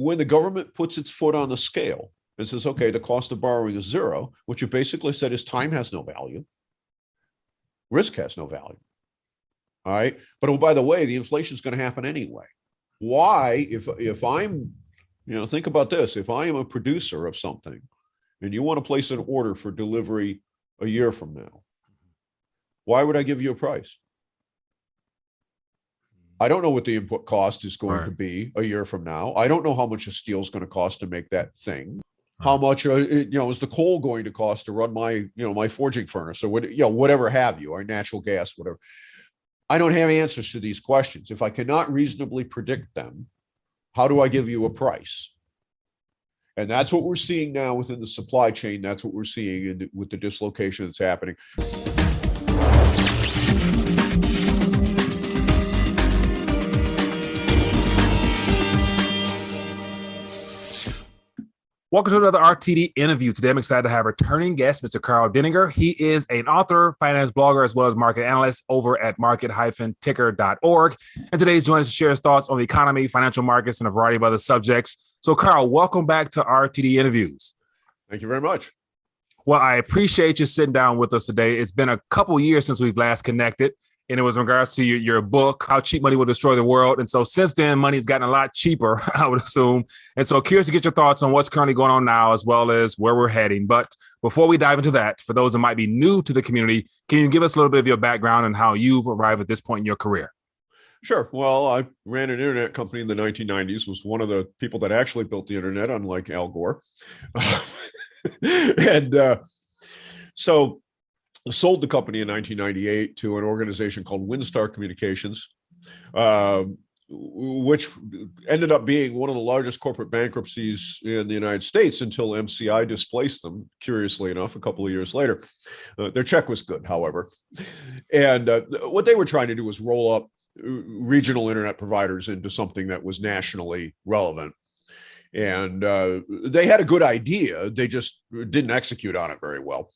when the government puts its foot on the scale and says, okay, the cost of borrowing is zero, what you basically said is time has no value, risk has no value. All right. But oh, by the way, the inflation is going to happen anyway. Why, if I'm, think about this, if I am a producer of something and you want to place an order for delivery a year from now, why would I give you a price? I don't know what the input cost is going to be a year from now. I don't know how much a steel is going to cost to make that thing. How much, is the coal going to cost to run my, my forging furnace or whatever have you, or natural gas, whatever. I don't have answers to these questions. If I cannot reasonably predict them, how do I give you a price? And that's what we're seeing now within the supply chain. That's what we're seeing with the dislocation that's happening. Welcome to another RTD interview. Today, I'm excited to have a returning guest, Mr. Karl Denninger. He is an author, finance blogger, as well as market analyst over at market-ticker.org. And today he's joining us to share his thoughts on the economy, financial markets, and a variety of other subjects. So, Karl, welcome back to RTD interviews. Thank you very much. Well, I appreciate you sitting down with us today. It's been a couple years since we've last connected, and it was in regards to your book, How Cheap Money Will Destroy the World. And so since then, money has gotten a lot cheaper, I would assume. And so curious to get your thoughts on what's currently going on now, as well as where we're heading. But before we dive into that, for those that might be new to the community, can you give us a little bit of your background and how you've arrived at this point in your career? Sure. Well, I ran an internet company in the 1990s, was one of the people that actually built the internet, unlike Al Gore. So sold the company in 1998 to an organization called WinStar Communications, which ended up being one of the largest corporate bankruptcies in the United States until MCI displaced them, curiously enough, a couple of years later. Their check was good, however. And what they were trying to do was roll up regional internet providers into something that was nationally relevant. And they had a good idea. They just didn't execute on it very well.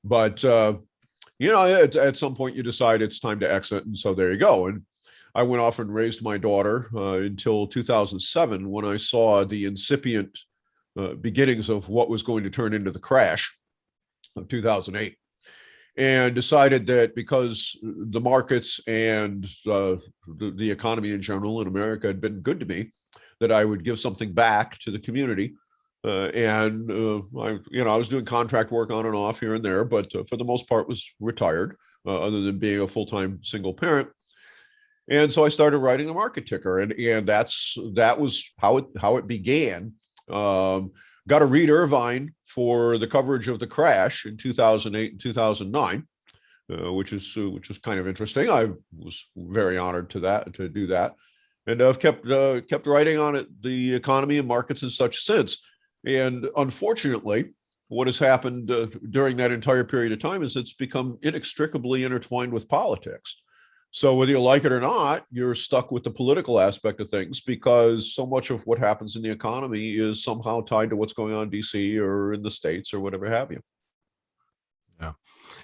But, at some point you decide it's time to exit. And so there you go. And I went off and raised my daughter until 2007, when I saw the incipient beginnings of what was going to turn into the crash of 2008. And decided that because the markets and the economy in general in America had been good to me, that I would give something back to the community. I was doing contract work on and off here and there, but for the most part was retired, other than being a full-time single parent. And so I started writing the Market Ticker, and that was how it began. Got to read Irvine for the coverage of the crash in 2008 and 2009, which is kind of interesting. I was very honored to do that, and I've kept writing on it, the economy and markets and such since. And unfortunately, what has happened during that entire period of time is it's become inextricably intertwined with politics. So whether you like it or not, you're stuck with the political aspect of things, because so much of what happens in the economy is somehow tied to what's going on in DC or in the States or whatever have you. Yeah.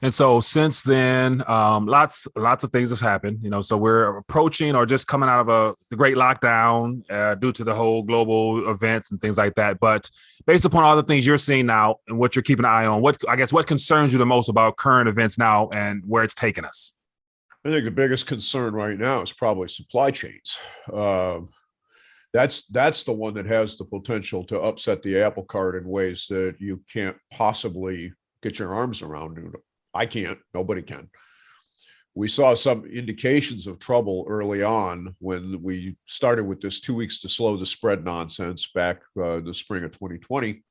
And so since then, lots of things have happened, so we're approaching or just coming out of the great lockdown due to the whole global events and things like that. But based upon all the things you're seeing now and what you're keeping an eye on, what concerns you the most about current events now and where it's taking us? I think the biggest concern right now is probably supply chains. That's the one that has the potential to upset the apple cart in ways that you can't possibly get your arms around. I can't. Nobody can. We saw some indications of trouble early on when we started with this 2 weeks to slow the spread nonsense back the spring of 2020,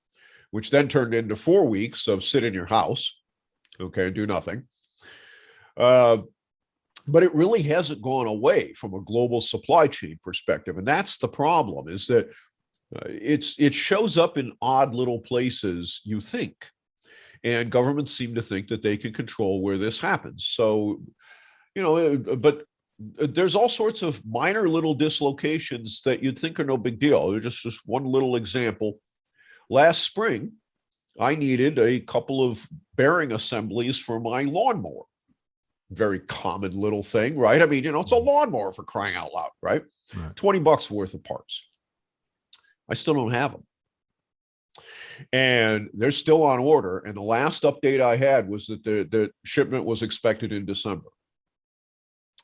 which then turned into 4 weeks of sit in your house, okay, do nothing. But it really hasn't gone away from a global supply chain perspective. And that's the problem, is that it shows up in odd little places, you think. And governments seem to think that they can control where this happens. So, but there's all sorts of minor little dislocations that you'd think are no big deal. They're just one little example. Last spring, I needed a couple of bearing assemblies for my lawnmower. Very common little thing, right? I mean, it's a lawnmower, for crying out loud, right? 20 bucks worth of parts. I still don't have them. And they're still on order. And the last update I had was that the shipment was expected in December.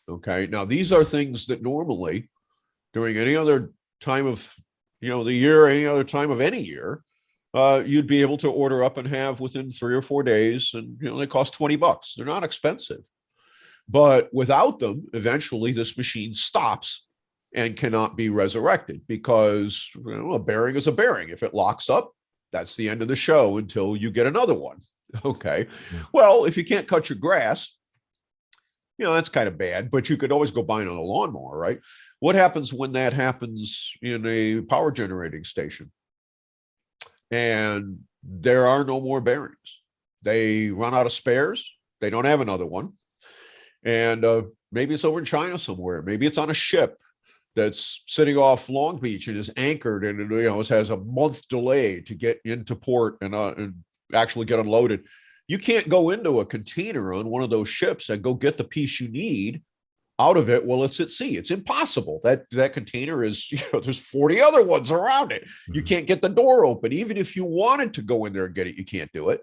Okay. Now, these are things that normally during any other time of, the year, any other time of any year, you'd be able to order up and have within 3 or 4 days. And, they cost $20. They're not expensive. But without them, eventually this machine stops and cannot be resurrected because a bearing is a bearing. If it locks up, that's the end of the show until you get another one. Okay. Well, if you can't cut your grass, that's kind of bad, but you could always go buy another lawnmower, right? What happens when that happens in a power generating station? And there are no more bearings. They run out of spares. They don't have another one. And maybe it's over in China somewhere. Maybe it's on a ship that's sitting off Long Beach and is anchored, and it has a month delay to get into port and actually get unloaded. You can't go into a container on one of those ships and go get the piece you need out of it while it's at sea. It's impossible. That container is, there's 40 other ones around it. You can't get the door open. Even if you wanted to go in there and get it, you can't do it.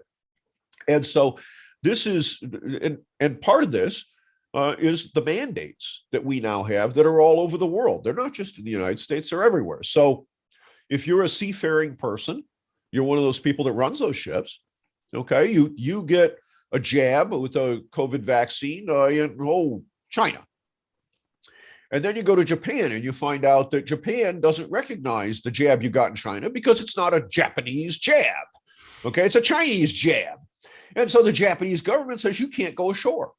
And so this is, and part of this is the mandates that we now have that are all over the world. They're not just in the United States, they're everywhere. So if you're a seafaring person, you're one of those people that runs those ships, okay, you get a jab with a COVID vaccine in China. And then you go to Japan and you find out that Japan doesn't recognize the jab you got in China because it's not a Japanese jab. Okay, it's a Chinese jab. And so the Japanese government says you can't go ashore.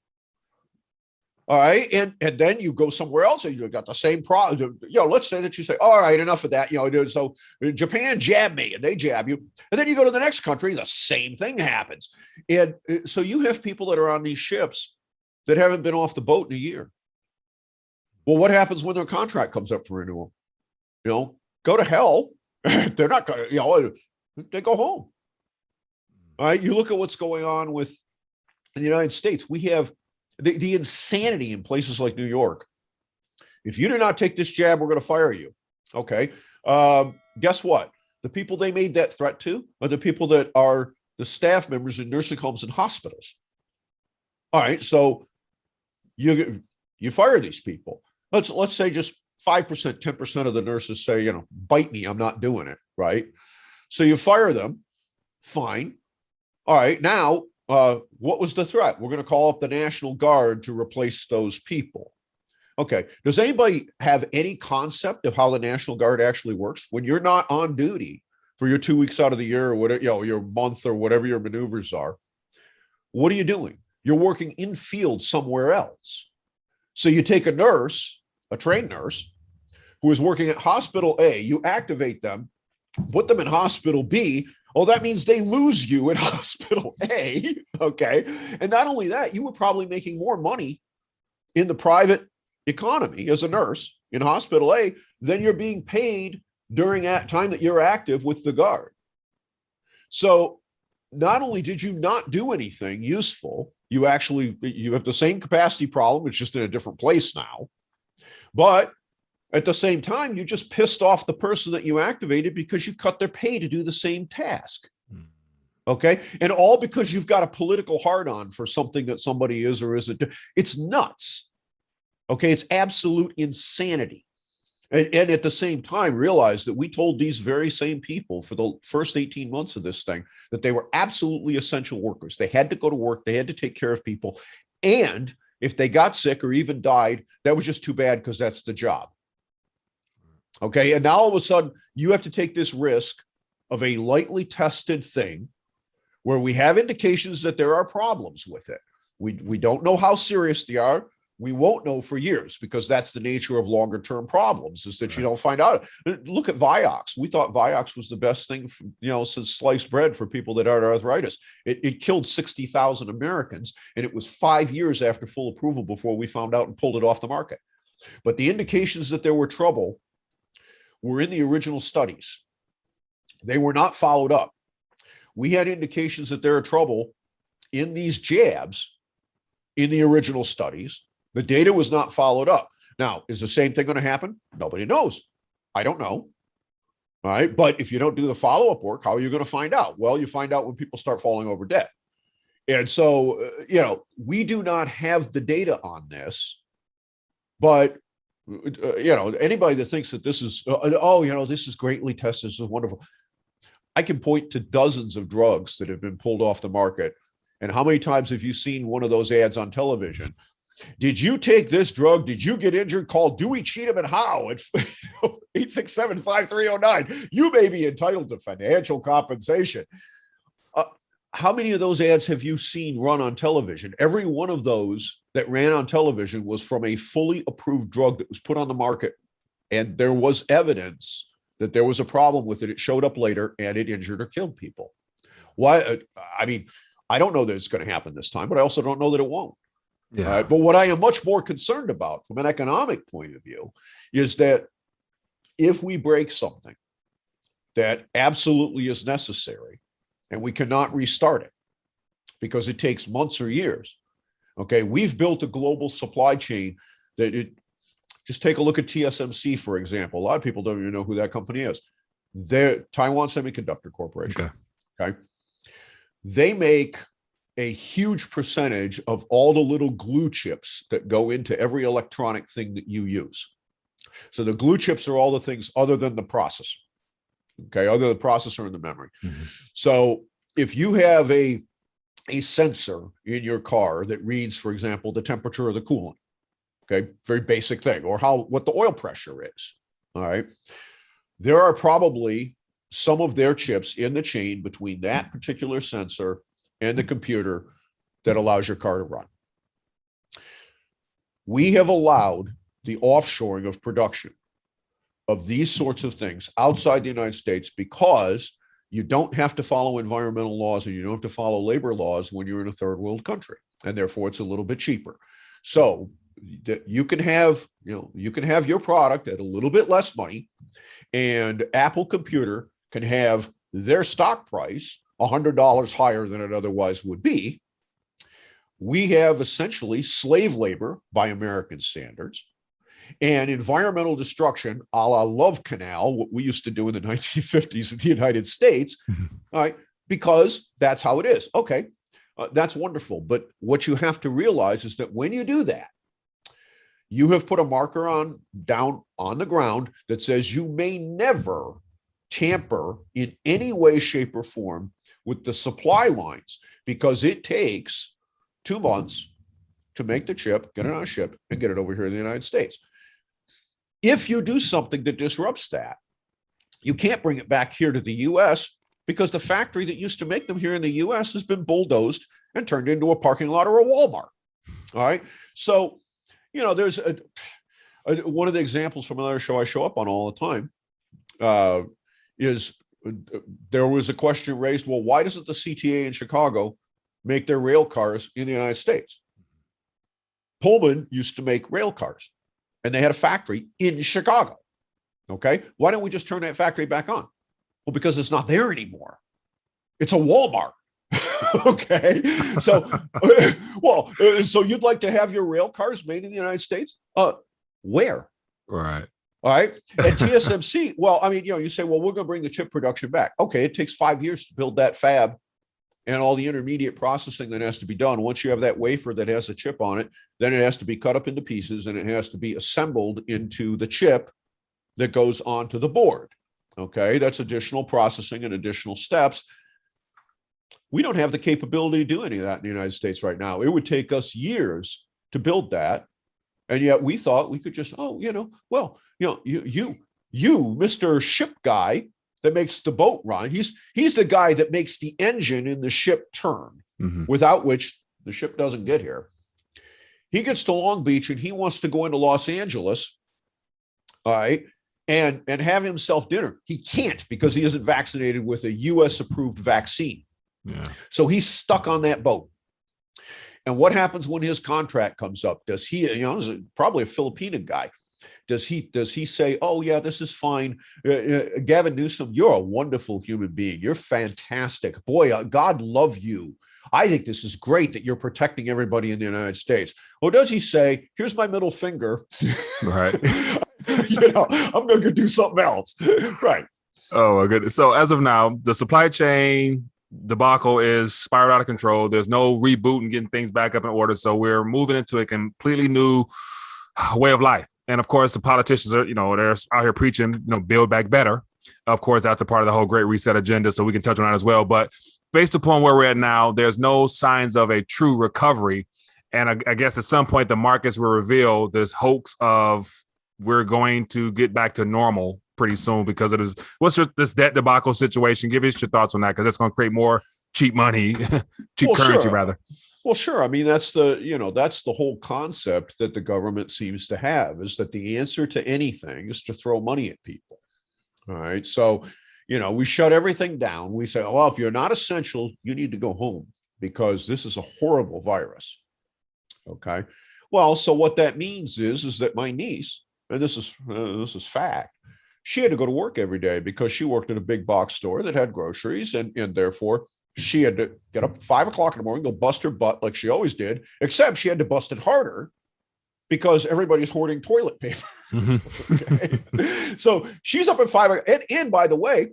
All right. And then you go somewhere else and you've got the same problem. Let's say that you say, all right, enough of that. So Japan jabbed me and they jab you. And then you go to the next country, the same thing happens. And so you have people that are on these ships that haven't been off the boat in a year. Well, what happens when their contract comes up for renewal? Go to hell. They're not going to, they go home. All right. You look at what's going on with the United States. We have the insanity in places like New York. If you do not take this jab, we're going to fire you. Okay. Guess what? The people they made that threat to are the people that are the staff members in nursing homes and hospitals. All right. So you fire these people. Let's say just 5%, 10% of the nurses say, bite me, I'm not doing it. Right. So you fire them. Fine. All right. Now, what was the threat? We're going to call up the National Guard to replace those people. Okay. Does anybody have any concept of how the National Guard actually works? When you're not on duty for your 2 weeks out of the year or whatever, your month or whatever your maneuvers are, what are you doing? You're working in field somewhere else. So you take a nurse, a trained nurse, who is working at hospital A, you activate them, put them in hospital B. Oh, that means they lose you at hospital A. Okay. And not only that, you were probably making more money in the private economy as a nurse in hospital A than you're being paid during that time that you're active with the Guard. So not only did you not do anything useful, you have the same capacity problem. It's just in a different place now. But at the same time, you just pissed off the person that you activated because you cut their pay to do the same task. Okay. And all because you've got a political hard-on for something that somebody is or isn't. It's nuts. Okay. It's absolute insanity. And at the same time, realize that we told these very same people for the first 18 months of this thing that they were absolutely essential workers. They had to go to work. They had to take care of people. And if they got sick or even died, that was just too bad because that's the job. Okay. And now all of a sudden you have to take this risk of a lightly tested thing where we have indications that there are problems with it. We don't know how serious they are. We won't know for years because that's the nature of longer term problems is that you don't find out. Look at Vioxx. We thought Vioxx was the best thing, since sliced bread for people that had arthritis. It killed 60,000 Americans and it was 5 years after full approval before we found out and pulled it off the market. But the indications that there were trouble were in the original studies. They were not followed up. We had indications that there are trouble in these jabs in the original studies. The data was not followed up. Now, is the same thing going to happen? Nobody knows. I don't know. All right. But if you don't do the follow-up work, how are you going to find out? Well, you find out when people start falling over dead. And so, we do not have the data on this, but, anybody that thinks that this is, this is greatly tested, this is wonderful. I can point to dozens of drugs that have been pulled off the market. And how many times have you seen one of those ads on television? Did you take this drug? Did you get injured? Call Dewey Cheatham and Howe at 867-5309. You may be entitled to financial compensation. How many of those ads have you seen run on television? Every one of those that ran on television was from a fully approved drug that was put on the market. And there was evidence that there was a problem with it. It showed up later and it injured or killed people. Why? I mean, I don't know that it's going to happen this time, but I also don't know that it won't. Yeah. But what I am much more concerned about from an economic point of view is that if we break something that absolutely is necessary and we cannot restart it because it takes months or years, okay, we've built a global supply chain just take a look at TSMC, for example. A lot of people don't even know who that company is. They're Taiwan Semiconductor Corporation. Okay. They make a huge percentage of all the little glue chips that go into every electronic thing that you use. So the glue chips are all the things other than the processor. Okay, other than the processor and the memory. Mm-hmm. So if you have a sensor in your car that reads, for example, the temperature of the coolant, okay, very basic thing, or what the oil pressure is, all right, there are probably some of their chips in the chain between that particular sensor and the computer that allows your car to run. We have allowed the offshoring of production of these sorts of things outside the United States because you don't have to follow environmental laws and you don't have to follow labor laws when you're in a third world country, and therefore it's a little bit cheaper. So you can have your product at a little bit less money, and Apple Computer can have their stock price $100 higher than it otherwise would be. We have essentially slave labor by American standards and environmental destruction a la Love Canal, what we used to do in the 1950s in the United States, all right, because that's how it is. Okay, that's wonderful. But what you have to realize is that when you do that, you have put a marker down on the ground that says you may never tamper in any way, shape, or form with the supply lines, because it takes 2 months to make the chip, get it on a ship, and get it over here in the United States. If you do something that disrupts that, you can't bring it back here to the US because the factory that used to make them here in the US has been bulldozed and turned into a parking lot or a Walmart. All right. So, there's one of the examples from another show I show up on all the time is there was a question raised, well, why doesn't the CTA in Chicago make their rail cars in the United States? Pullman used to make rail cars, and they had a factory in Chicago. Okay, why don't we just turn that factory back on? Well, because it's not there anymore. It's a Walmart. Okay, so so you'd like to have your rail cars made in the United States? Where? Right. All right. At TSMC, well, I mean, you say, well, we're going to bring the chip production back. Okay, it takes 5 years to build that fab and all the intermediate processing that has to be done. Once you have that wafer that has a chip on it, then it has to be cut up into pieces and it has to be assembled into the chip that goes onto the board. Okay, that's additional processing and additional steps. We don't have the capability to do any of that in the United States right now. It would take us years to build that. And yet we thought we could just, you, Mr. Ship Guy that makes the boat run, he's the guy that makes the engine in the ship turn, without which the ship doesn't get here. He gets to Long Beach and he wants to go into Los Angeles, all right, and have himself dinner. He can't because he isn't vaccinated with a U.S. approved vaccine. Yeah. So he's stuck on that boat. And what happens when his contract comes up? Does he, probably a Filipino guy, does he say, oh yeah, this is fine, Gavin Newsom, you're a wonderful human being, you're fantastic, boy, God love you, I think this is great that you're protecting everybody in the United States? Or does he say, here's my middle finger, right? I'm going to do something else, right? Oh my goodness. So as of now, the supply chain debacle is spiraled out of control. There's no reboot and getting things back up in order. So we're moving into a completely new way of life. And of course, the politicians are, they're out here preaching, build back better. Of course, that's a part of the whole Great Reset agenda. So we can touch on that as well. But based upon where we're at now, there's no signs of a true recovery. And I guess at some point, the markets will reveal this hoax of we're going to get back to normal pretty soon because it is. What's this debt debacle situation? Give us your thoughts on that, because that's going to create more cheap money, cheap currency, rather. Well, sure. I mean, that's the whole concept that the government seems to have, is that the answer to anything is to throw money at people. All right. So, we shut everything down. We say, well, if you're not essential, you need to go home because this is a horrible virus. Okay. Well, so what that means is that my niece, and this is fact, she had to go to work every day because she worked at a big box store that had groceries, and therefore she had to get up at 5 o'clock in the morning, go bust her butt like she always did, except she had to bust it harder because everybody's hoarding toilet paper. Okay? So she's up at 5. And by the way,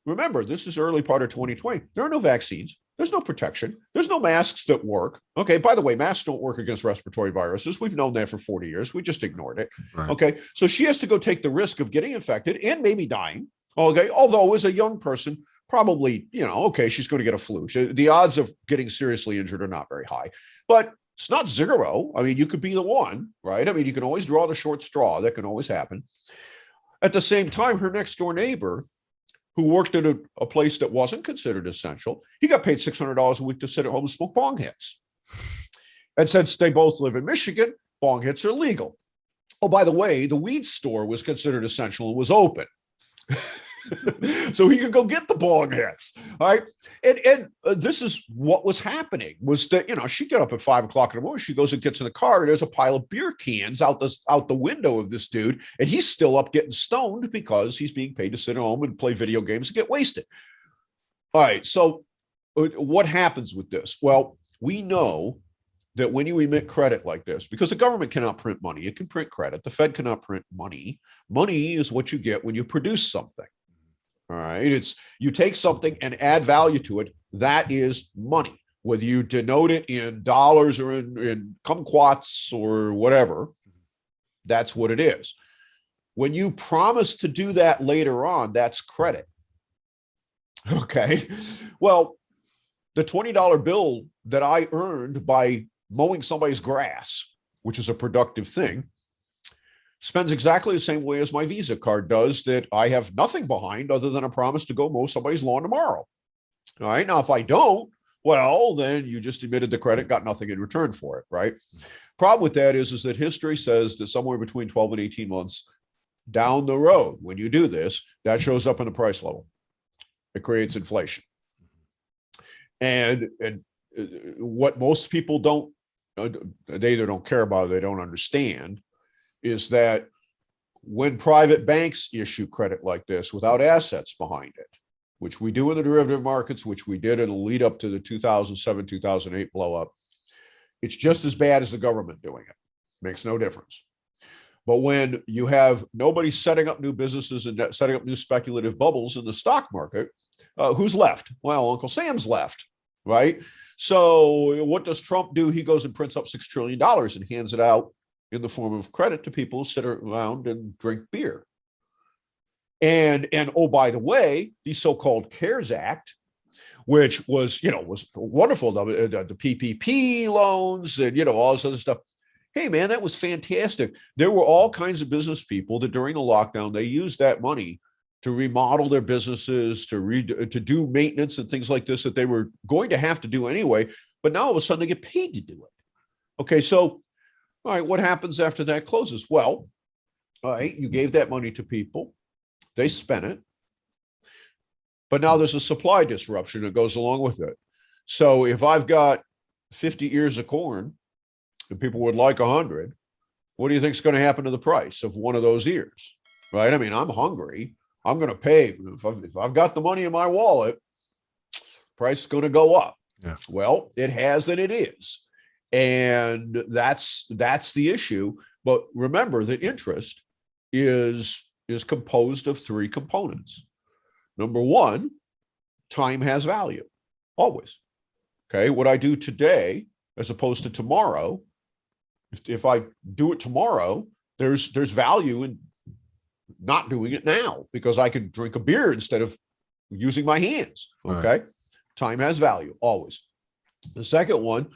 remember, this is early part of 2020. There are no vaccines. There's no protection. There's no masks that work. Okay. By the way, masks don't work against respiratory viruses. We've known that for 40 years. We just ignored it. Right. Okay. So she has to go take the risk of getting infected and maybe dying. Okay. Although as a young person, probably, okay, she's going to get a flu. The odds of getting seriously injured are not very high, but it's not zero. I mean, you could be the one, right? I mean, you can always draw the short straw. That can always happen. At the same time, her next door neighbor, who worked at a place that wasn't considered essential, he got paid $600 a week to sit at home and smoke bong hits. And since they both live in Michigan, bong hits are legal. Oh, by the way, the weed store was considered essential and was open. So he could go get the bong hits. All right. And this is what was happening, was that, she'd get up at 5 o'clock in the morning. She goes and gets in the car. And there's a pile of beer cans out the window of this dude. And he's still up getting stoned because he's being paid to sit at home and play video games and get wasted. All right. So what happens with this? Well, we know that when you emit credit like this, because the government cannot print money, it can print credit. The Fed cannot print money. Money is what you get when you produce something. All right. It's you take something and add value to it. That is money, whether you denote it in dollars or in kumquats or whatever. That's what it is. When you promise to do that later on, that's credit. Okay. Well, the $20 bill that I earned by mowing somebody's grass, which is a productive thing, spends exactly the same way as my Visa card does, that I have nothing behind other than a promise to go mow somebody's lawn tomorrow. All right. Now, if I don't, well, then you just emitted the credit, got nothing in return for it. Right. Problem with that is that history says that somewhere between 12 and 18 months down the road, when you do this, that shows up in the price level. It creates inflation. And what most people don't, they either don't care about it, they don't understand, is that when private banks issue credit like this without assets behind it, which we do in the derivative markets, which we did in the lead up to the 2007, 2008 blow up, it's just as bad as the government doing it. Makes no difference. But when you have nobody setting up new businesses and setting up new speculative bubbles in the stock market, who's left? Well, Uncle Sam's left, right? So what does Trump do? He goes and prints up $6 trillion and hands it out in the form of credit to people who sit around and drink beer. And oh, by the way, the so-called CARES Act, which was wonderful, the PPP loans and, all this other stuff. Hey, man, that was fantastic. There were all kinds of business people that during the lockdown, they used that money to remodel their businesses, to do maintenance and things like this that they were going to have to do anyway. But now all of a sudden they get paid to do it. Okay, so all right, what happens after that closes? Well, all right, you gave that money to people. They spent it. But now there's a supply disruption that goes along with it. So if I've got 50 ears of corn and people would like 100, what do you think is going to happen to the price of one of those ears? Right? I mean, I'm hungry. I'm going to pay. If I've got the money in my wallet, price is going to go up. Yeah. Well, it has and it is. And that's the issue. But remember that interest is composed of three components. number one, time has value, always. Okay, what I do today as opposed to tomorrow, if I do it tomorrow, there's value in not doing it now because I can drink a beer instead of using my hands. Okay, right. Time has value, always. The second one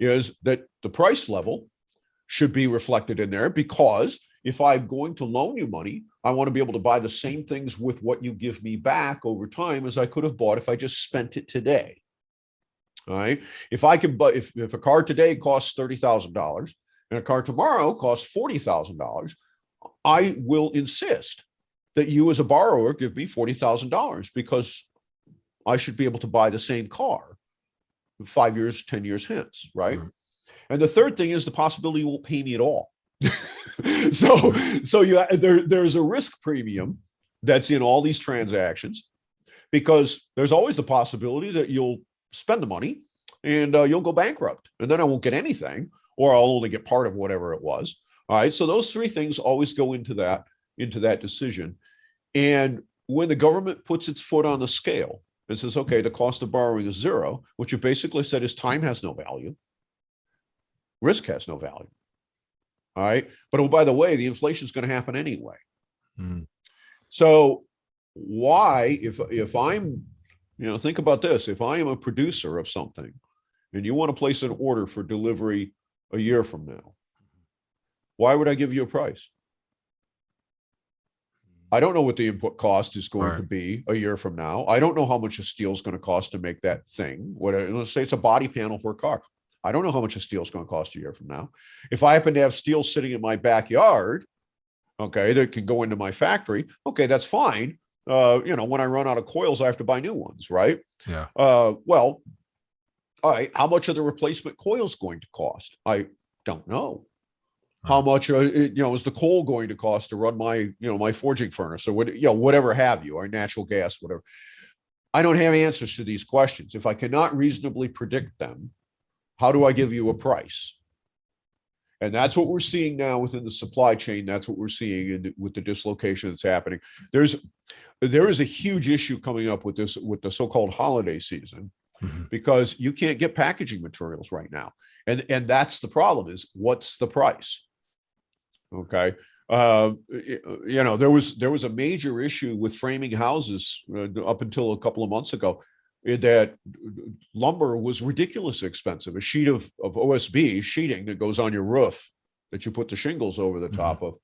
is that the price level should be reflected in there, because if I'm going to loan you money, I want to be able to buy the same things with what you give me back over time as I could have bought if I just spent it today. All right. If I can, but if a car today costs $30,000 and a car tomorrow costs $40,000, I will insist that you as a borrower give me $40,000 because I should be able to buy the same car 5 years, 10 years hence, right? Mm-hmm. And the third thing is the possibility you won't pay me at all. so there's a risk premium that's in all these transactions, because there's always the possibility that you'll spend the money and you'll go bankrupt, and then I won't get anything, or I'll only get part of whatever it was. All right. So those three things always go into that decision. And when the government puts its foot on the scale and says, okay, the cost of borrowing is zero, what you basically said is time has no value. Risk has no value. All right. But oh, by the way, the inflation is going to happen anyway. So why, if I'm, think about this, if I am a producer of something and you want to place an order for delivery a year from now, why would I give you a price? I don't know what the input cost is going to be a year from now. I don't know how much a steel is going to cost to make that thing. Let's say it's a body panel for a car. I don't know how much a steel is going to cost a year from now. If I happen to have steel sitting in my backyard, okay, that can go into my factory, okay, that's fine. When I run out of coils, I have to buy new ones, right? Yeah. Well, all right, how much are the replacement coils going to cost? I don't know. How much, is the coal going to cost to run my, my forging furnace, or whatever have you, or natural gas, whatever. I don't have answers to these questions. If I cannot reasonably predict them, how do I give you a price? And that's what we're seeing now within the supply chain. That's what we're seeing with the dislocation that's happening. There is a huge issue coming up with the so-called holiday season, because you can't get packaging materials right now. And that's the problem, is what's the price? Okay. There was a major issue with framing houses up until a couple of months ago, that lumber was ridiculously expensive. A sheet of OSB sheeting that goes on your roof that you put the shingles over the top of,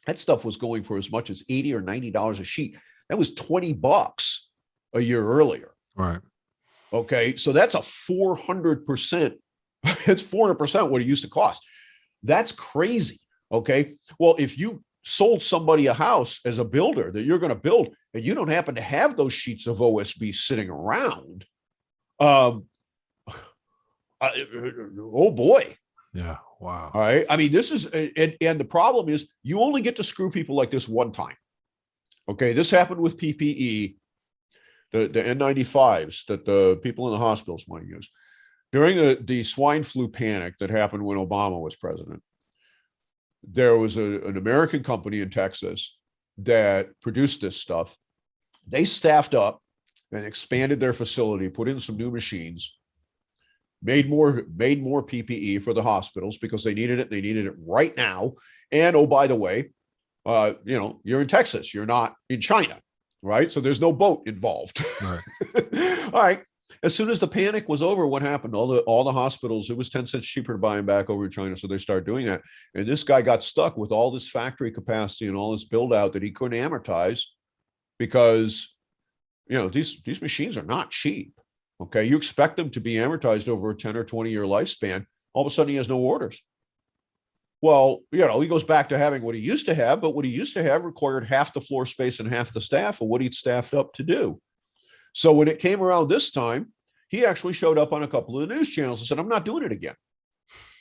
that stuff was going for as much as $80 or $90 a sheet. That was $20 a year earlier. Right. Okay. So that's a 400%. It's 400% what it used to cost. That's crazy. Okay. Well, if you sold somebody a house as a builder that you're going to build, and you don't happen to have those sheets of OSB sitting around, oh boy. Yeah. Wow. All right. I mean, this is, and the problem is you only get to screw people like this one time. Okay. This happened with PPE, the N95s that the people in the hospitals might use. During the swine flu panic that happened when Obama was president, there was an American company in Texas that produced this stuff. They staffed up and expanded their facility, put in some new machines, made more PPE for the hospitals because they needed it. They needed it right now. And oh, by the way, you're in Texas, you're not in China, right? So there's no boat involved. Right. All right. As soon as the panic was over, what happened? All the hospitals, it was 10 cents cheaper to buy them back over in China. So they started doing that. And this guy got stuck with all this factory capacity and all this build out that he couldn't amortize, because, these machines are not cheap. Okay. You expect them to be amortized over a 10 or 20 year lifespan. All of a sudden he has no orders. Well, he goes back to having what he used to have, but what he used to have required half the floor space and half the staff of what he'd staffed up to do. So when it came around this time, he actually showed up on a couple of the news channels and said, I'm not doing it again.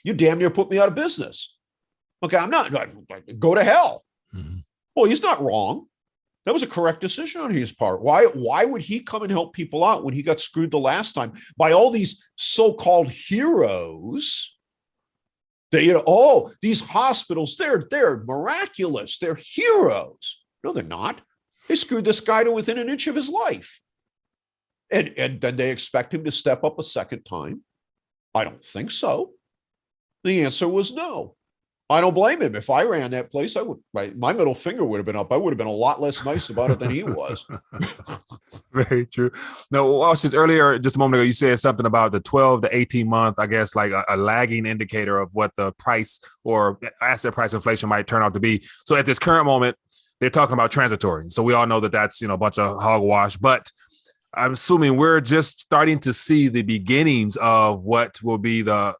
You damn near put me out of business. Okay, I'm not, go to hell. Well, he's not wrong. That was a correct decision on his part. Why would he come and help people out when he got screwed the last time by all these so-called heroes? These hospitals, they're miraculous. They're heroes. No, they're not. They screwed this guy to within an inch of his life. And then they expect him to step up a second time? I don't think so. The answer was no. I don't blame him. If I ran that place, I would. My middle finger would have been up. I would have been a lot less nice about it than he was. Very true. No, Austin, earlier, just a moment ago, you said something about the 12 to 18 month, I guess, like a lagging indicator of what the price or asset price inflation might turn out to be. So at this current moment, they're talking about transitory. So we all know that that's, a bunch of hogwash, but I'm assuming we're just starting to see the beginnings of what will be the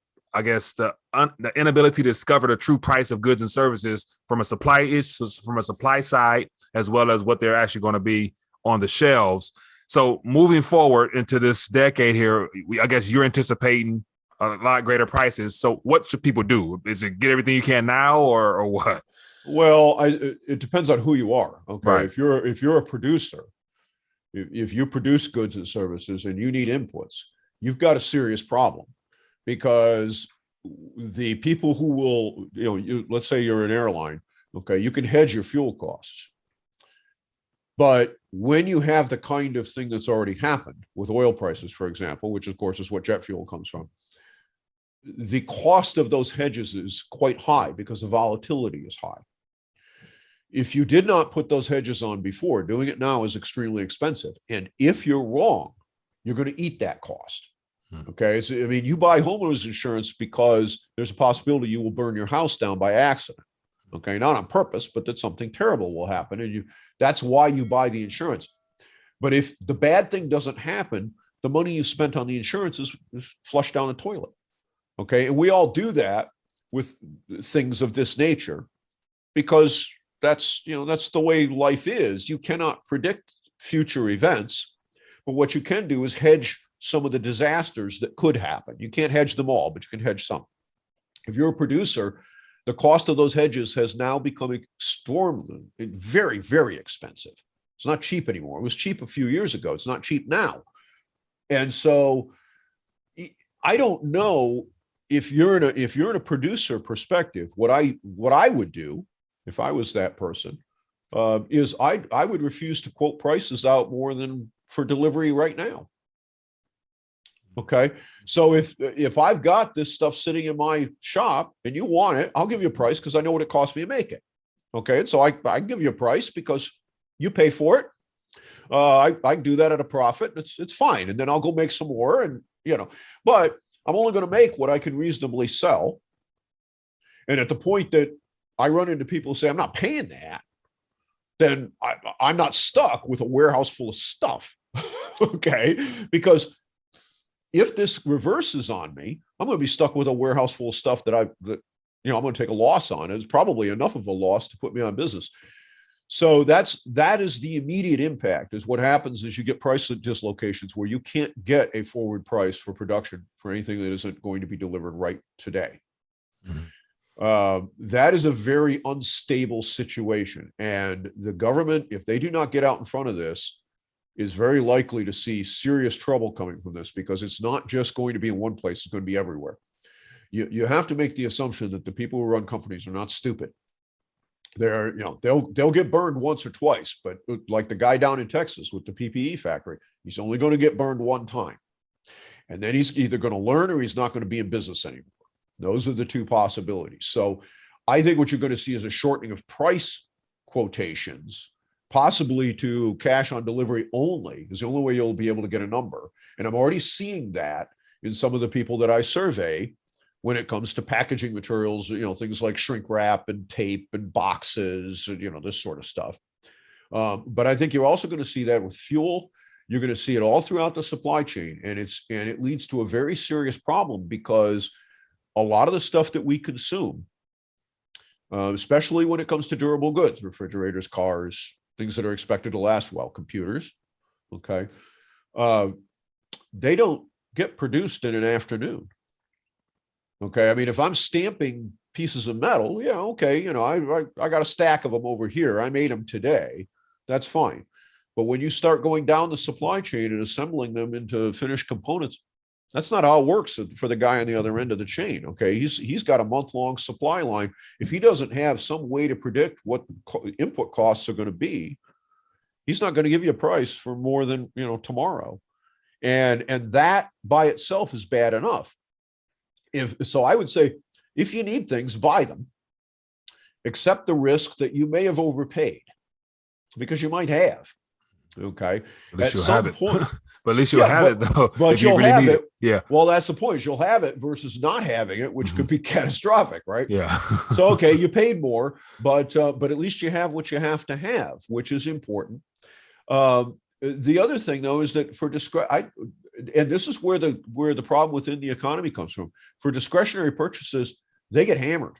inability to discover the true price of goods and services from a supply side, as well as what they're actually going to be on the shelves. So moving forward into this decade here, I guess you're anticipating a lot greater prices. So what should people do? Is it get everything you can now, or what? Well, it depends on who you are. Okay, Right. if you're a producer, if you produce goods and services and you need inputs, you've got a serious problem, because the people who will, let's say you're an airline, okay, you can hedge your fuel costs. But when you have the kind of thing that's already happened with oil prices, for example, which of course is what jet fuel comes from, the cost of those hedges is quite high because the volatility is high. If you did not put those hedges on before, doing it now is extremely expensive. And if you're wrong, you're going to eat that cost. Okay. So, I mean, you buy homeowners insurance because there's a possibility you will burn your house down by accident. Okay. Not on purpose, but that something terrible will happen. And that's why you buy the insurance. But if the bad thing doesn't happen, the money you spent on the insurance is flushed down the toilet. Okay. And we all do that with things of this nature, because that's the way life is. You cannot predict future events, but what you can do is hedge some of the disasters that could happen. You can't hedge them all, but you can hedge some. If you're a producer, the cost of those hedges has now become extremely, very, very expensive. It's not cheap anymore. It was cheap a few years ago. It's not cheap now. And so I don't know if you're in a producer perspective, what I would do if I was that person, is I would refuse to quote prices out more than for delivery right now. Okay. So if I've got this stuff sitting in my shop and you want it, I'll give you a price because I know what it costs me to make it. Okay. And so I can give you a price because you pay for it. I can do that at a profit. It's fine. And then I'll go make some more, and but I'm only going to make what I can reasonably sell. And at the point that I run into people who say, I'm not paying that, then I'm not stuck with a warehouse full of stuff. Okay. Because if this reverses on me, I'm going to be stuck with a warehouse full of stuff that I'm going to take a loss on. It's probably enough of a loss to put me on business. So that is the immediate impact. Is what happens is you get price dislocations where you can't get a forward price for production for anything that isn't going to be delivered right today. Mm-hmm. That is a very unstable situation. And the government, if they do not get out in front of this, is very likely to see serious trouble coming from this, because it's not just going to be in one place, it's going to be everywhere. You have to make the assumption that the people who run companies are not stupid. They'll get burned once or twice, but like the guy down in Texas with the PPE factory, he's only going to get burned one time. And then he's either going to learn or he's not going to be in business anymore. Those are the two possibilities. So I think what you're going to see is a shortening of price quotations, possibly to cash on delivery only, is the only way you'll be able to get a number. And I'm already seeing that in some of the people that I survey when it comes to packaging materials, things like shrink wrap and tape and boxes, and, this sort of stuff. But I think you're also going to see that with fuel. You're going to see it all throughout the supply chain. And it leads to a very serious problem, because a lot of the stuff that we consume, especially when it comes to durable goods, refrigerators, cars, things that are expected to last well, computers, okay, they don't get produced in an afternoon. Okay, I mean, if I'm stamping pieces of metal, yeah, okay, I got a stack of them over here. I made them today. That's fine. But when you start going down the supply chain and assembling them into finished components, that's not how it works for the guy on the other end of the chain. Okay, he's got a month-long supply line. If he doesn't have some way to predict what input costs are going to be, he's not going to give you a price for more than, tomorrow. And that by itself is bad enough. So I would say, if you need things, buy them. Accept the risk that you may have overpaid, because you might have. Okay. At least At you'll some have it. point, But at least you'll have it though. but if you you'll really have need it. Yeah. Well, that's the point. Is you'll have it versus not having it, which could be catastrophic, right? Yeah. So, okay, you paid more, but at least you have what you have to have, which is important. The other thing, though, is that and this is where the problem within the economy comes from. For discretionary purchases, they get hammered,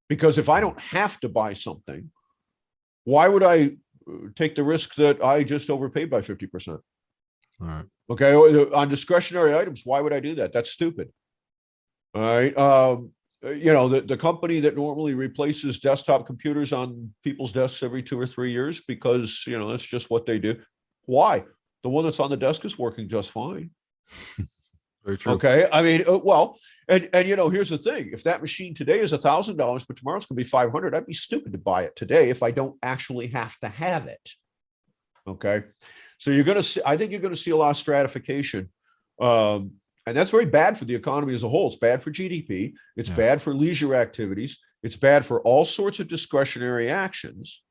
because if I don't have to buy something, why would I take the risk that I just overpaid by 50%? All right. Okay, on discretionary items, why would I do that? That's stupid. All right. The company that normally replaces desktop computers on people's desks every 2 or 3 years, because that's just what they do. Why? The one that's on the desk is working just fine. Very true. Okay. I mean, well, and here's the thing: if that machine today is $1,000, but tomorrow's going to be 500, I'd be stupid to buy it today if I don't actually have to have it. Okay. So I think you're going to see a lot of stratification. And that's very bad for the economy as a whole. It's bad for GDP. It's bad for leisure activities. It's bad for all sorts of discretionary actions.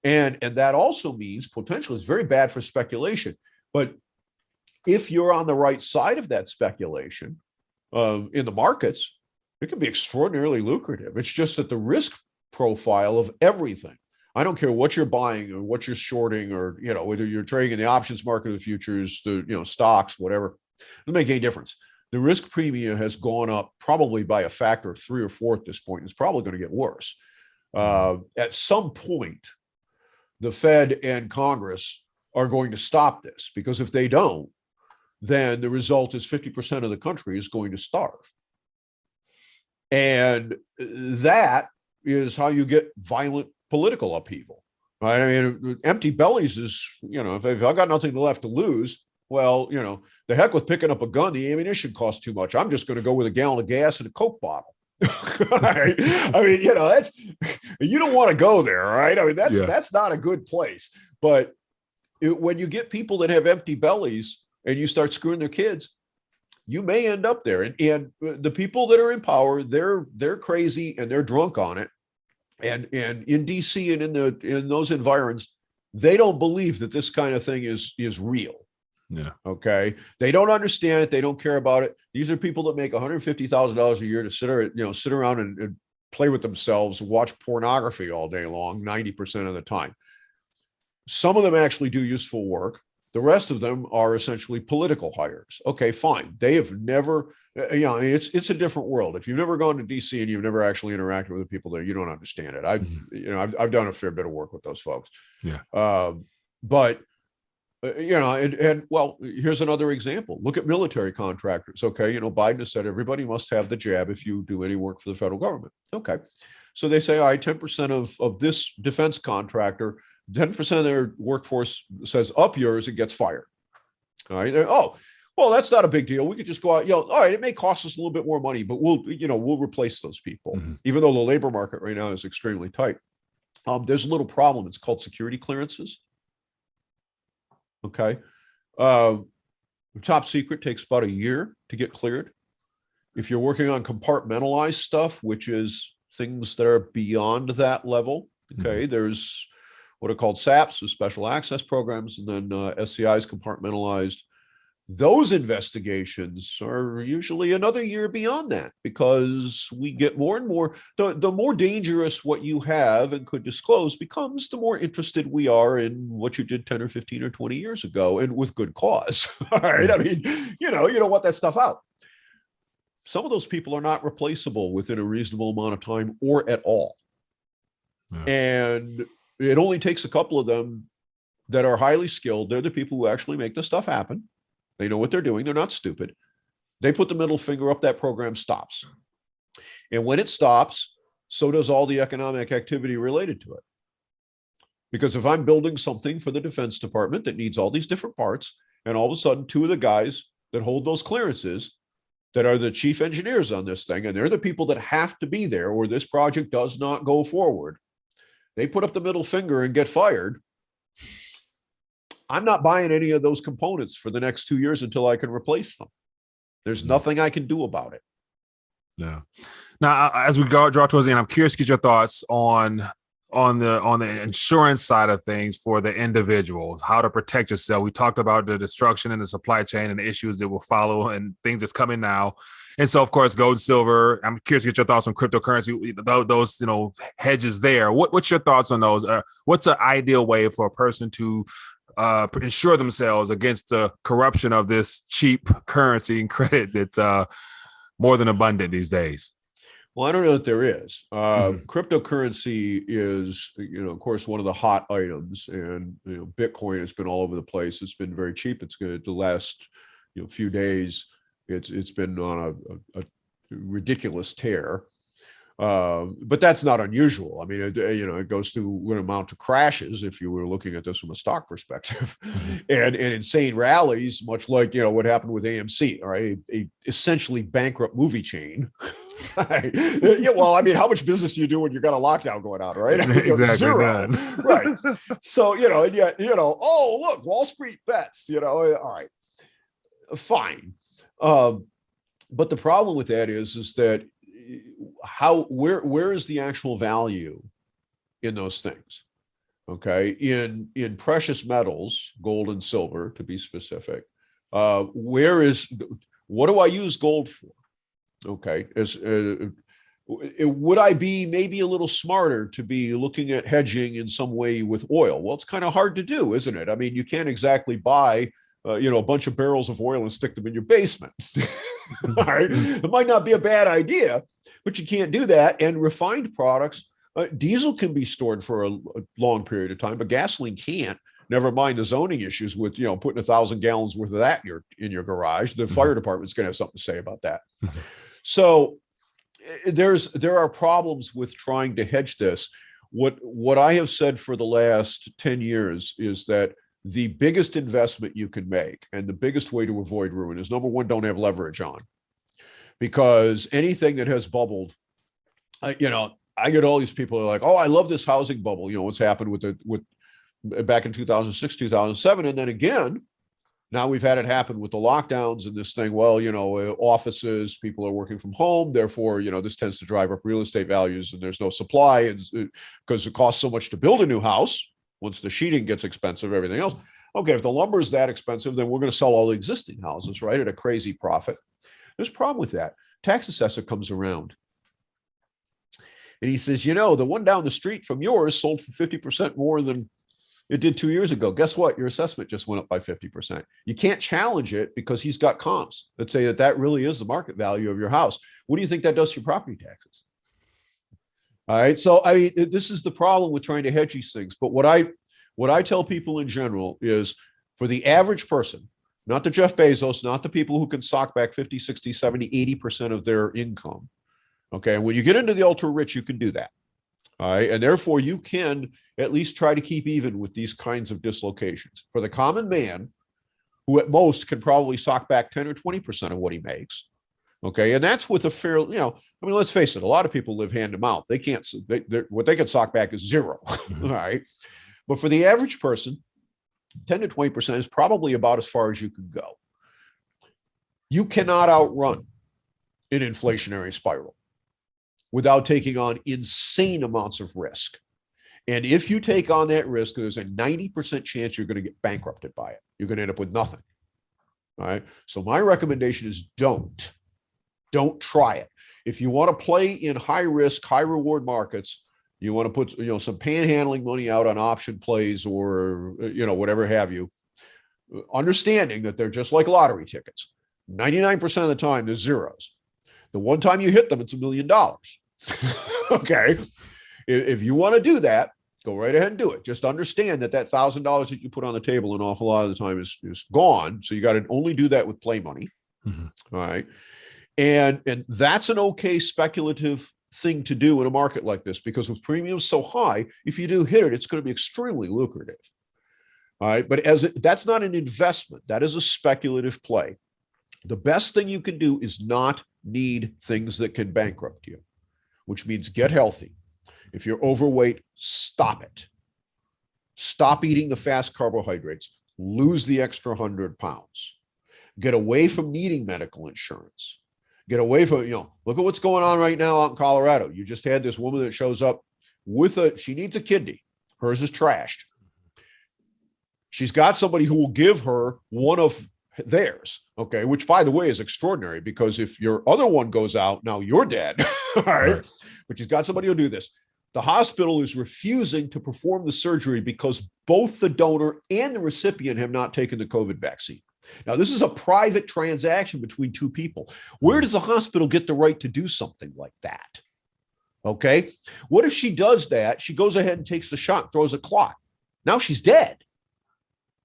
And that also means potentially it's very bad for speculation. But if you're on the right side of that speculation in the markets, it can be extraordinarily lucrative. It's just that the risk profile of everything, I don't care what you're buying or what you're shorting, or whether you're trading in the options market, the futures, the stocks, whatever, doesn't make any difference. The risk premium has gone up probably by a factor of 3 or 4 at this point. It's probably going to get worse. At some point, the Fed and Congress are going to stop this, because if they don't, then the result is 50% of the country is going to starve. And that is how you get violent political upheaval, right? I mean, empty bellies is, if I've got nothing left to lose, well, the heck with picking up a gun. The ammunition costs too much. I'm just going to go with a gallon of gas and a Coke bottle. I mean, that's, you don't want to go there, right? I mean, that's not a good place. But when you get people that have empty bellies and you start screwing their kids, you may end up there. And the people that are in power, they're crazy and they're drunk on it. And in DC and in those environs, they don't believe that this kind of thing is real. Yeah. Okay. They don't understand it. They don't care about it. These are people that make $150,000 a year to sit around and play with themselves, watch pornography all day long, 90% of the time. Some of them actually do useful work. The rest of them are essentially political hires. Okay, fine. They have never, it's a different world. If you've never gone to DC and you've never actually interacted with the people there, you don't understand it. I've done a fair bit of work with those folks. Yeah. But well, here's another example. Look at military contractors. Okay, Biden has said everybody must have the jab if you do any work for the federal government. Okay, so they say, all right, 10% of this defense contractor, 10% of their workforce says up yours and gets fired. All right. Oh, well, that's not a big deal. We could just go out, all right, it may cost us a little bit more money, but we'll replace those people, even though the labor market right now is extremely tight. There's a little problem. It's called security clearances. Okay. Top secret takes about a year to get cleared. If you're working on compartmentalized stuff, which is things that are beyond that level, okay, there's what are called SAPs, so special access programs, and then SCIs, compartmentalized. Those investigations are usually another year beyond that, because we get more and more, the more dangerous what you have and could disclose becomes, the more interested we are in what you did 10 or 15 or 20 years ago, and with good cause. All right. I mean, you don't want that stuff out. Some of those people are not replaceable within a reasonable amount of time or at all. Yeah. And it only takes a couple of them that are highly skilled. They're the people who actually make this stuff happen. They know what they're doing. They're not stupid. They put the middle finger up, that program stops. And when it stops, so does all the economic activity related to it. Because if I'm building something for the Defense Department that needs all these different parts, and all of a sudden 2 of the guys that hold those clearances, that are the chief engineers on this thing, and they're the people that have to be there or this project does not go forward, they put up the middle finger and get fired, I'm not buying any of those components for the next 2 years until I can replace them. There's nothing I can do about it. Yeah. Now, as we draw towards the end, I'm curious to get your thoughts on the insurance side of things for the individuals, how to protect yourself. We talked about the destruction in the supply chain and the issues that will follow and things that's coming now. And so, of course, gold and silver. I'm curious to get your thoughts on cryptocurrency, those hedges there. What's your thoughts on those? What's an ideal way for a person to insure themselves against the corruption of this cheap currency and credit that's more than abundant these days? Well, I don't know that there is. Cryptocurrency is, of course, one of the hot items, and Bitcoin has been all over the place. It's been very cheap. It's going to the last few days. It's been on a ridiculous tear. But that's not unusual. I mean, it goes through an amount of crashes if you were looking at this from a stock perspective, and insane rallies, much like what happened with AMC, all right, a essentially bankrupt movie chain. Yeah, well, I mean, how much business do you do when you got a lockdown going on, right? Exactly, zero, right? So and yet oh look, Wall Street bets, all right, fine. But the problem with that is that where is the actual value in those things? Okay, in precious metals, gold and silver to be specific, what do I use gold for? Okay, would I be maybe a little smarter to be looking at hedging in some way with oil? Well, it's kind of hard to do, isn't it? I mean, you can't exactly buy a bunch of barrels of oil and stick them in your basement. All right, it might not be a bad idea, but you can't do that. And refined products, diesel can be stored for a long period of time, but gasoline can't. Never mind the zoning issues with putting 1,000 gallons worth of that in your garage. The fire department's going to have something to say about that. So there are problems with trying to hedge this. What I have said for the last 10 years is that the biggest investment you can make and the biggest way to avoid ruin is, number one, don't have leverage on, because anything that has bubbled, I get all these people who are like, oh, I love this housing bubble. What's happened with back in 2006, 2007. And then again, now we've had it happen with the lockdowns and this thing. Well, offices, people are working from home. Therefore, this tends to drive up real estate values, and there's no supply because it costs so much to build a new house. Once the sheeting gets expensive, everything else. Okay, if the lumber is that expensive, then we're going to sell all the existing houses, right, at a crazy profit. There's a problem with that. Tax assessor comes around and he says, the one down the street from yours sold for 50% more than it did 2 years ago. Guess what? Your assessment just went up by 50%. You can't challenge it because he's got comps that say that really is the market value of your house. What do you think that does to your property taxes? All right. So this is the problem with trying to hedge these things. But what I tell people in general is, for the average person, not the Jeff Bezos, not the people who can sock back 50, 60, 70, 80% of their income. Okay. And when you get into the ultra rich, you can do that. All right. And therefore you can at least try to keep even with these kinds of dislocations. For the common man, who at most can probably sock back 10 or 20% of what he makes. Okay. And that's with a fair, let's face it, a lot of people live hand to mouth. They can't, what they can sock back is zero. All right. But for the average person, 10 to 20% is probably about as far as you can go. You cannot outrun an inflationary spiral without taking on insane amounts of risk. And if you take on that risk, there's a 90% chance you're going to get bankrupted by it. You're going to end up with nothing. All right. So my recommendation is don't try it. If you want to play in high risk, high reward markets, you want to put, some panhandling money out on option plays or, whatever have you, understanding that they're just like lottery tickets. 99% of the time, there's zeros. The one time you hit them, it's $1 million. Okay. If you want to do that, go right ahead and do it. Just understand that $1,000 that you put on the table an awful lot of the time is gone. So you got to only do that with play money. Mm-hmm. All right. And that's an okay speculative thing to do in a market like this, because with premiums so high, if you do hit it, it's going to be extremely lucrative. All right. But that's not an investment. That is a speculative play. The best thing you can do is not need things that can bankrupt you, which means get healthy. If you're overweight, stop it. Stop eating the fast carbohydrates. lose the extra 100 pounds, get away from needing medical insurance, get away from, look at what's going on right now out in Colorado. You just had this woman that shows up she needs a kidney. Hers is trashed. She's got somebody who will give her one of theirs, okay, which by the way is extraordinary, because if your other one goes out, now you're dead. All right. But she's got somebody who'll do this. The hospital is refusing to perform the surgery because both the donor and the recipient have not taken the COVID vaccine. Now, this is a private transaction between two people. Where does the hospital get the right to do something like that? Okay. What if she does that? She goes ahead and takes the shot, throws a clot. Now she's dead.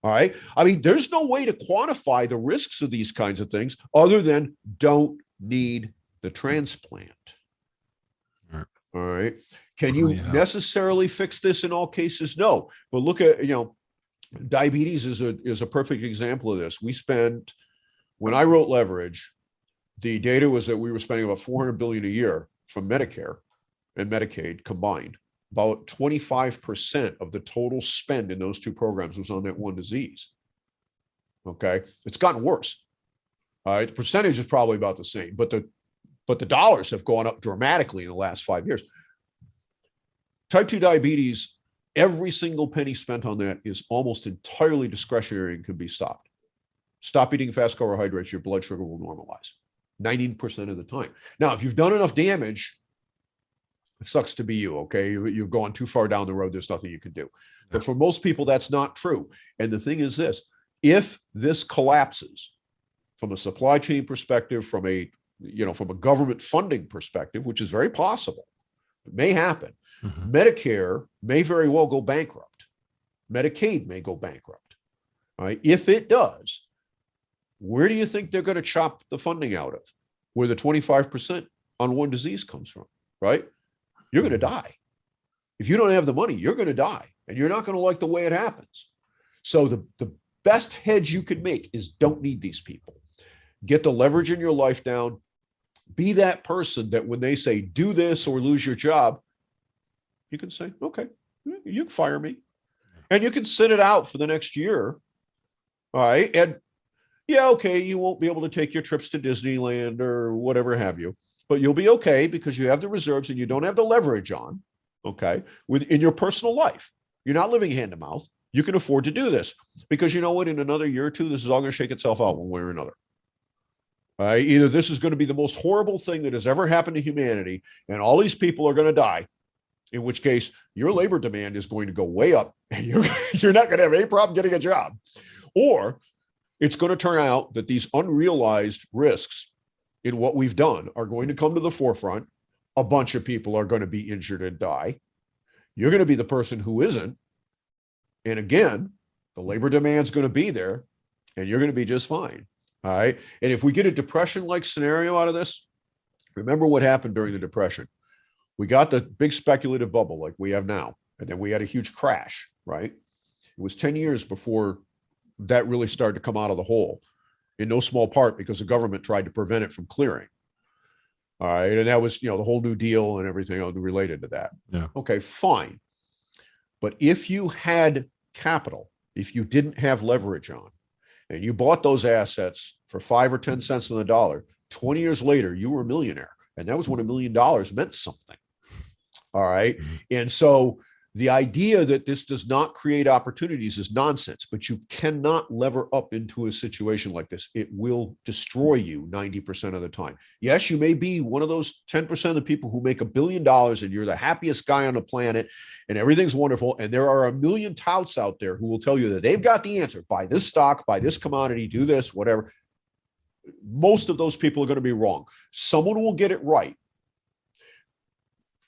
All right. I mean, there's no way to quantify the risks of these kinds of things other than don't need the transplant. All right. Can you necessarily fix this in all cases? No. But look at, diabetes is a perfect example of this. When I wrote Leverage, the data was that we were spending about $400 billion a year from Medicare and Medicaid combined. About 25% of the total spend in those two programs was on that one disease. Okay. It's gotten worse. The percentage is probably about the same, but the dollars have gone up dramatically in the last 5 years. Type 2 diabetes, every single penny spent on that is almost entirely discretionary and can be stopped. Stop eating fast carbohydrates, your blood sugar will normalize 90% of the time. Now, if you've done enough damage, it sucks to be you, okay? You've gone too far down the road. There's nothing you can do. But for most people, that's not true. And the thing is this, if this collapses from a supply chain perspective, from a government funding perspective, which is very possible, it may happen. Mm-hmm. Medicare may very well go bankrupt. Medicaid may go bankrupt. All right. If it does, where do you think they're going to chop the funding out of? Where the 25% on one disease comes from, right? You're going to die. If you don't have the money, you're going to die, and you're not going to like the way it happens. So the best hedge you can make is don't need these people. Get the leverage in your life down. Be that person that when they say do this or lose your job, you can say, okay, you can fire me. And you can sit it out for the next year. All right. And yeah, okay, you won't be able to take your trips to Disneyland or whatever have you, but you'll be okay because you have the reserves and you don't have the leverage on, okay, in your personal life. You're not living hand to mouth. You can afford to do this because you know what? In another year or two, this is all going to shake itself out one way or another. Either this is going to be the most horrible thing that has ever happened to humanity, and all these people are going to die, in which case your labor demand is going to go way up and you're not going to have any problem getting a job. Or it's going to turn out that these unrealized risks in what we've done are going to come to the forefront. A bunch of people are going to be injured and die. You're going to be the person who isn't. And again, the labor demand is going to be there and you're going to be just fine. All right. And if we get a depression-like scenario out of this, remember what happened during the Depression. We got the big speculative bubble like we have now, and then we had a huge crash, right? It was 10 years before that really started to come out of the hole, in no small part because the government tried to prevent it from clearing. All right. And that was, the whole New Deal and everything related to that. Yeah. Okay, fine. But if you had capital, if you didn't have leverage on, and you bought those assets for 5 or 10 cents on the dollar, 20 years later, you were a millionaire. And that was when $1 million meant something. All right. Mm-hmm. And so the idea that this does not create opportunities is nonsense, but you cannot lever up into a situation like this. It will destroy you 90% of the time. Yes, you may be one of those 10% of the people who make $1 billion and you're the happiest guy on the planet and everything's wonderful. And there are a million touts out there who will tell you that they've got the answer. Buy this stock, buy this commodity, do this, whatever. Most of those people are going to be wrong. Someone will get it right.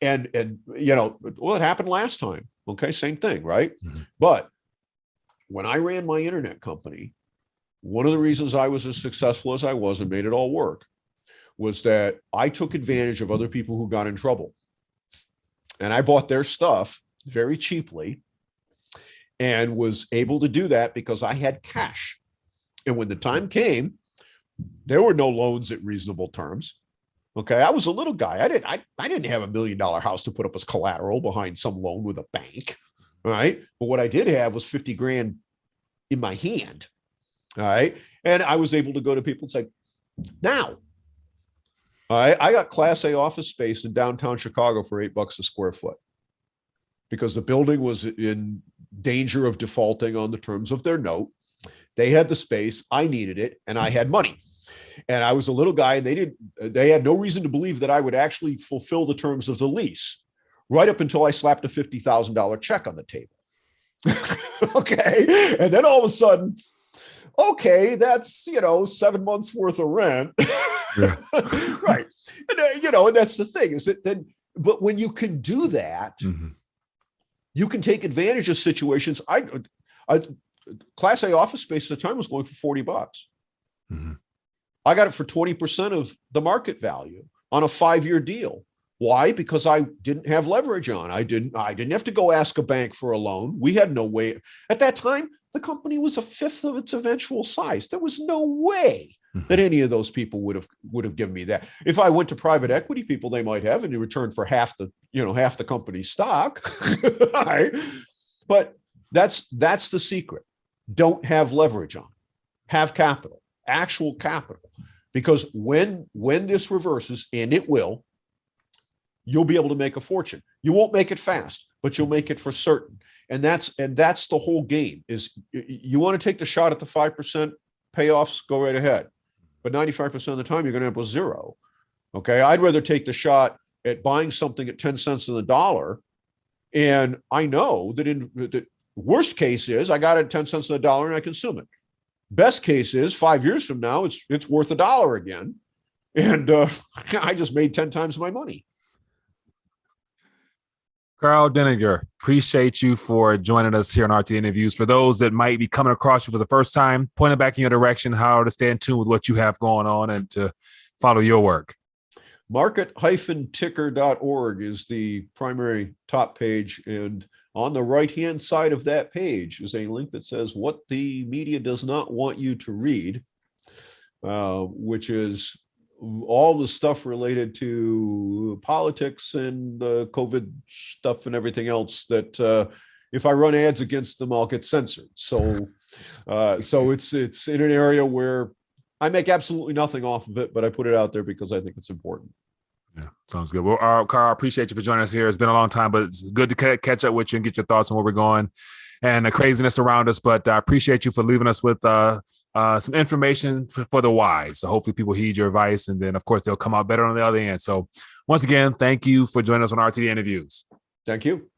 And it happened last time. Okay, same thing, right? Mm-hmm. But when I ran my internet company, one of the reasons I was as successful as I was and made it all work was that I took advantage of other people who got in trouble. And I bought their stuff very cheaply and was able to do that because I had cash. And when the time came, there were no loans at reasonable terms. Okay, I was a little guy. I didn't have $1 million house to put up as collateral behind some loan with a bank. All right. But what I did have was 50 grand in my hand. All right. And I was able to go to people and say, now, I got Class A office space in downtown Chicago for $8 a square foot because the building was in danger of defaulting on the terms of their note. They had the space, I needed it, and I had money. And I was a little guy, and they had no reason to believe that I would actually fulfill the terms of the lease, right up until I slapped a $50,000 check on the table. Okay. And then all of a sudden, okay, that's, 7 months worth of rent. Yeah. Right. And, and that's the thing is that then, but when you can do that, you can take advantage of situations. I Class A office space at the time was going for $40. I got it for 20% of the market value on a 5-year deal. Why? Because I didn't have leverage on. I didn't have to go ask a bank for a loan. We had no way. At that time, the company was a fifth of its eventual size. There was no way that any of those people would have given me that. If I went to private equity people, they might have in return for half the company's stock. Right? But that's the secret. Don't have leverage on. Have capital, actual capital. Because when this reverses, and it will, you'll be able to make a fortune. You won't make it fast, but you'll make it for certain. And that's the whole game is you want to take the shot at the 5% payoffs, go right ahead. But 95% of the time, you're going to end up with zero. Okay. I'd rather take the shot at buying something at 10 cents on the dollar. And I know that in the worst case is I got it at 10 cents on the dollar and I consume it. Best case is 5 years from now, it's worth $1 again. And I just made 10 times my money. Karl Denninger, appreciate you for joining us here on RTD Interviews. For those that might be coming across you for the first time, point it back in your direction, how to stay in tune with what you have going on and to follow your work. Market-ticker.org is the primary top page. And on the right-hand side of that page is a link that says what the media does not want you to read, which is all the stuff related to politics and the COVID stuff and everything else that if I run ads against them, I'll get censored. So it's in an area where I make absolutely nothing off of it, but I put it out there because I think it's important. Yeah, sounds good. Well, Karl, I appreciate you for joining us here. It's been a long time, but it's good to catch up with you and get your thoughts on where we're going and the craziness around us. But I appreciate you for leaving us with some information for the wise. So hopefully people heed your advice, and then of course they'll come out better on the other end. So once again, thank you for joining us on RTD Interviews. Thank you.